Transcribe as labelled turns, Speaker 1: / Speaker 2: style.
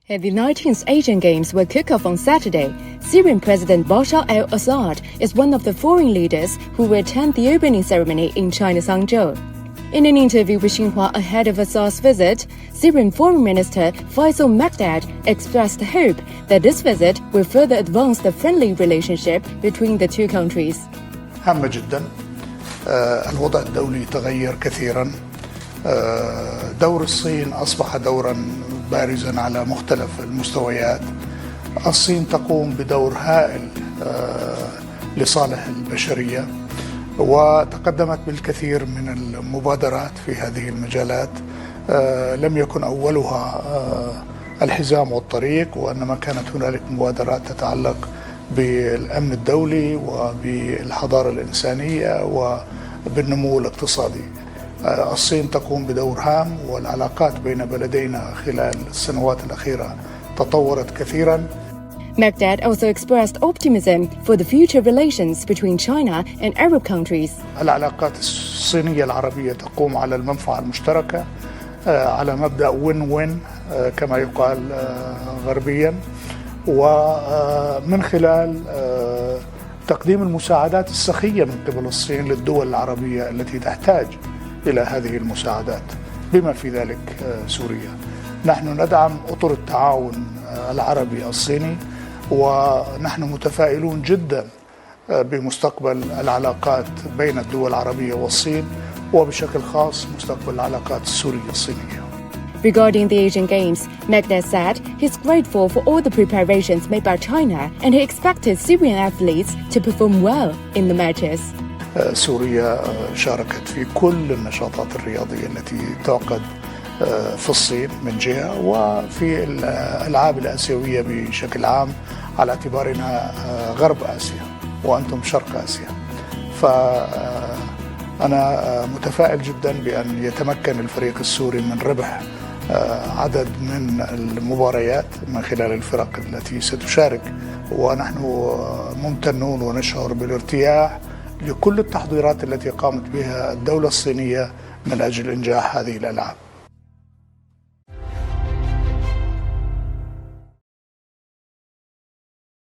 Speaker 1: The 19th Asian Games will kick off on Saturday. Syrian President Bashar al-Assad is one of the foreign leaders who will attend the opening ceremony in China's Hangzhou. In an interview with Xinhua ahead of Assad's visit, Syrian Foreign Minister Faisal Mekdad expressed hope that this visit will further advance the friendly relationship between the two countries.
Speaker 2: هامة جدا. الوضع الدولي تغير كثيرا. دور الصين أصبح دورا بارزا على مختلف المستويات. الصين تقوم بدور هائل لصالح البشرية وتقدمت بالكثير من المبادرات في هذه المجالات. لم يكن أولها الحزام والطريق، وإنما كانت هنالك مبادرات تتعلق بالأمن الدولي وبالحضارة الإنسانية وبالنمو الاقتصادي. الصين تقوم بدور هام، والعلاقات بين بلدينا خلال السنوات الأخيرة تطورت كثيرا.
Speaker 1: Mekdad also expressed optimism for the future relations between China and Arab countries.
Speaker 2: العلاقات الصينية العربية تقوم على المنفعة المشتركة، على مبدأ وين كما يقال غربيا، ومن خلال تقديم المساعدات السخية من قبل الصين للدول العربية التي تحتاج إلى هذه المساعدات بما في ذلك سوريا. نحن ندعم أطر التعاون العربي الصيني، ونحن متفائلون جدا بمستقبل العلاقات بين الدول العربية والصين، وبشكل خاص مستقبل العلاقات السورية الصينية.
Speaker 1: Regarding the Asian Games, Mekdad said he's grateful for all the preparations made by China and he expected Syrian athletes to perform well in the matches.
Speaker 2: سوريا شاركت في كل النشاطات الرياضية التي تعقد في الصين من جهة، وفي الألعاب الآسيوية بشكل عام، على اعتبارنا غرب آسيا وأنتم شرق آسيا. فأنا متفائل جدا بأن يتمكن الفريق السوري من ربح عدد من المباريات من خلال الفرق التي ستشارك، ونحن ممتنون ونشعر بالارتياح لكل التحضيرات التي قامت بها الدولة الصينية من أجل إنجاح هذه الألعاب.